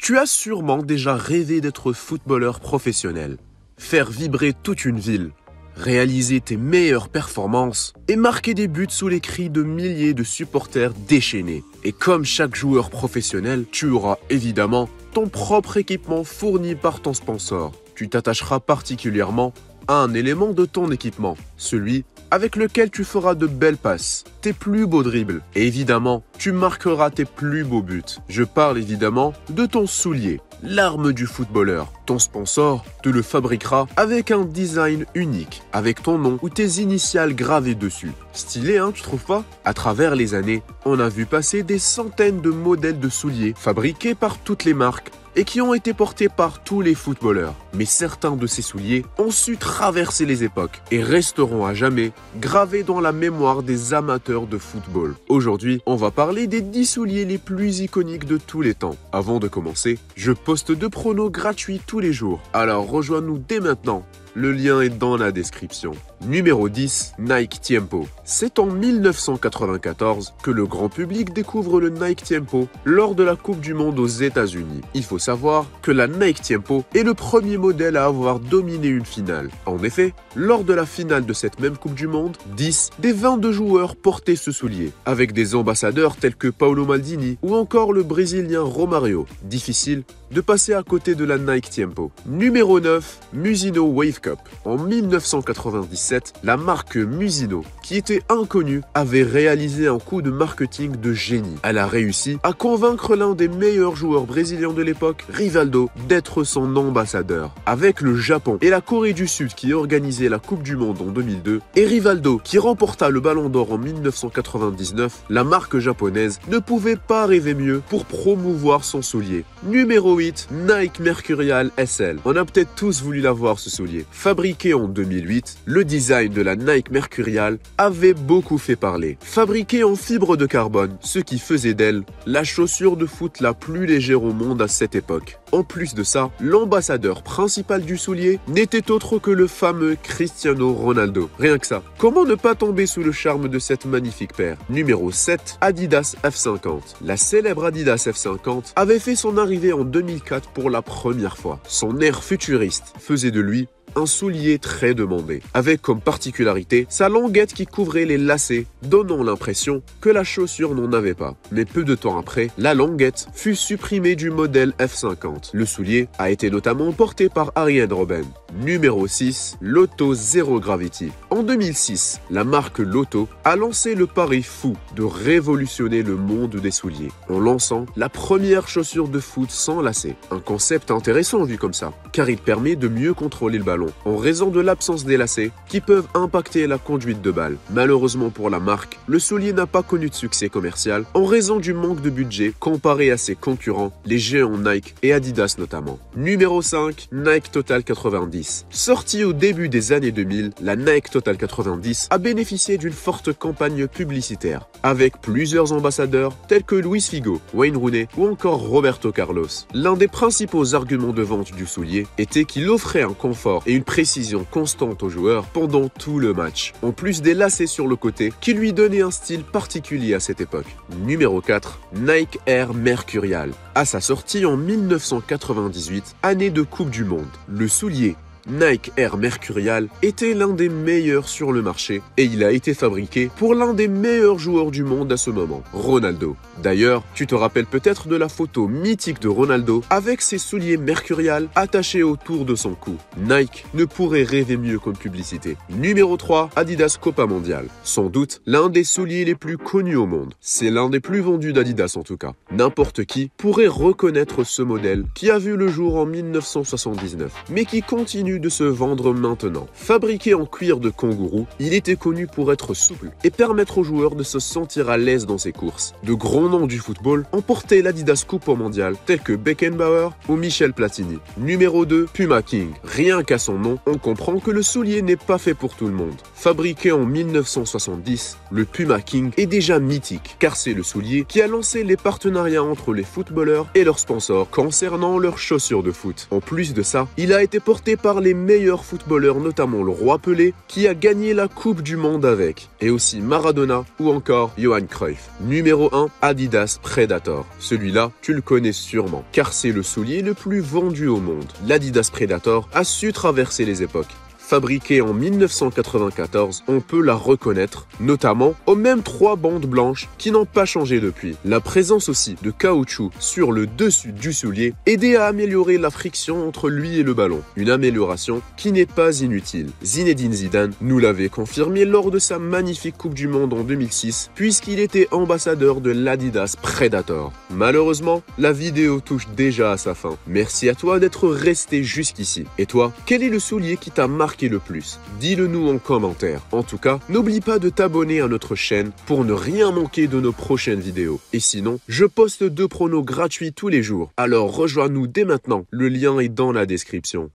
Tu as sûrement déjà rêvé d'être footballeur professionnel, faire vibrer toute une ville, réaliser tes meilleures performances et marquer des buts sous les cris de milliers de supporters déchaînés. Et comme chaque joueur professionnel, tu auras évidemment ton propre équipement fourni par ton sponsor. Tu t'attacheras particulièrement à un élément de ton équipement, celui avec lequel tu feras de belles passes, tes plus beaux dribbles et évidemment, tu marqueras tes plus beaux buts. Je parle évidemment de ton soulier, l'arme du footballeur. Ton sponsor te le fabriquera avec un design unique, avec ton nom ou tes initiales gravées dessus. Stylé, hein, tu trouves pas? À travers les années, on a vu passer des centaines de modèles de souliers fabriqués par toutes les marques et qui ont été portés par tous les footballeurs. Mais certains de ces souliers ont su traverser les époques et resteront à jamais gravés dans la mémoire des amateurs de football. Aujourd'hui, on va parler des 10 souliers les plus iconiques de tous les temps. Avant de commencer, je poste 2 pronos gratuits tous les jours. Alors rejoins-nous dès maintenant. Le lien est dans la description. Numéro 10, Nike Tiempo. C'est en 1994 que le grand public découvre le Nike Tiempo lors de la Coupe du Monde aux États-Unis. Il faut savoir que la Nike Tiempo est le premier modèle à avoir dominé une finale. En effet, lors de la finale de cette même Coupe du Monde, 10 des 22 joueurs portaient ce soulier, avec des ambassadeurs tels que Paolo Maldini ou encore le Brésilien Romario. Difficile de passer à côté de la Nike Tiempo. Numéro 9, Musino Wave Cup. En 1997, la marque Musino, qui était inconnue, avait réalisé un coup de marketing de génie. Elle a réussi à convaincre l'un des meilleurs joueurs brésiliens de l'époque, Rivaldo, d'être son ambassadeur. Avec le Japon et la Corée du Sud qui organisaient la Coupe du Monde en 2002, et Rivaldo qui remporta le Ballon d'Or en 1999, la marque japonaise ne pouvait pas rêver mieux pour promouvoir son soulier. Numéro 8, Nike Mercurial SL. On a peut-être tous voulu l'avoir ce soulier. Fabriqué en 2008, le design de la Nike Mercurial avait beaucoup fait parler. Fabriqué en fibre de carbone, ce qui faisait d'elle la chaussure de foot la plus légère au monde à cette époque. En plus de ça, l'ambassadeur principal du soulier n'était autre que le fameux Cristiano Ronaldo. Rien que ça. Comment ne pas tomber sous le charme de cette magnifique paire? Numéro 7, Adidas F50. La célèbre Adidas F50 avait fait son arrivée en 2004 pour la première fois. Son air futuriste faisait de lui un soulier très demandé, avec comme particularité sa languette qui couvrait les lacets, donnant l'impression que la chaussure n'en avait pas. Mais peu de temps après, la languette fut supprimée du modèle F50. Le soulier a été notamment porté par Arjen Robben. Numéro 6, Lotto Zero Gravity. En 2006, la marque Lotto a lancé le pari fou de révolutionner le monde des souliers, en lançant la première chaussure de foot sans lacets. Un concept intéressant vu comme ça, car il permet de mieux contrôler le ballon, en raison de l'absence des lacets qui peuvent impacter la conduite de balle. Malheureusement pour la marque, le soulier n'a pas connu de succès commercial en raison du manque de budget comparé à ses concurrents, les géants Nike et Adidas notamment. Numéro 5, Nike Total 90. Sortie au début des années 2000, la Nike Total 90 a bénéficié d'une forte campagne publicitaire, avec plusieurs ambassadeurs tels que Luis Figo, Wayne Rooney ou encore Roberto Carlos. L'un des principaux arguments de vente du soulier était qu'il offrait un confort et une précision constante aux joueurs pendant tout le match, en plus des lacets sur le côté qui lui donnaient un style particulier à cette époque. Numéro 4, Nike Air Mercurial. À sa sortie en 1998, année de Coupe du Monde, le soulier Nike Air Mercurial était l'un des meilleurs sur le marché et il a été fabriqué pour l'un des meilleurs joueurs du monde à ce moment, Ronaldo. D'ailleurs, tu te rappelles peut-être de la photo mythique de Ronaldo avec ses souliers Mercurial attachés autour de son cou. Nike ne pourrait rêver mieux comme publicité. Numéro 3, Adidas Copa Mondial. Sans doute l'un des souliers les plus connus au monde. C'est l'un des plus vendus d'Adidas en tout cas. N'importe qui pourrait reconnaître ce modèle qui a vu le jour en 1979, mais qui continue de se vendre maintenant. Fabriqué en cuir de kangourou, il était connu pour être souple et permettre aux joueurs de se sentir à l'aise dans ses courses. De grands noms du football ont porté l'Adidas Copa Mondial, tels que Beckenbauer ou Michel Platini. Numéro 2, Puma King. Rien qu'à son nom, on comprend que le soulier n'est pas fait pour tout le monde. Fabriqué en 1970, le Puma King est déjà mythique, car c'est le soulier qui a lancé les partenariats entre les footballeurs et leurs sponsors concernant leurs chaussures de foot. En plus de ça, il a été porté par les meilleurs footballeurs, notamment le roi Pelé, qui a gagné la Coupe du Monde avec, et aussi Maradona ou encore Johan Cruyff. Numéro 1, Adidas Predator. Celui-là, tu le connais sûrement, car c'est le soulier le plus vendu au monde. L'Adidas Predator a su traverser les époques. Fabriquée en 1994, on peut la reconnaître, notamment aux mêmes 3 bandes blanches qui n'ont pas changé depuis. La présence aussi de caoutchouc sur le dessus du soulier aidait à améliorer la friction entre lui et le ballon. Une amélioration qui n'est pas inutile. Zinedine Zidane nous l'avait confirmé lors de sa magnifique Coupe du Monde en 2006, puisqu'il était ambassadeur de l'Adidas Predator. Malheureusement, la vidéo touche déjà à sa fin. Merci à toi d'être resté jusqu'ici. Et toi, quel est le soulier qui t'a marqué le plus? Dis-le nous en commentaire. En tout cas, n'oublie pas de t'abonner à notre chaîne pour ne rien manquer de nos prochaines vidéos. Et sinon, je poste 2 pronos gratuits tous les jours. Alors rejoins-nous dès maintenant, le lien est dans la description.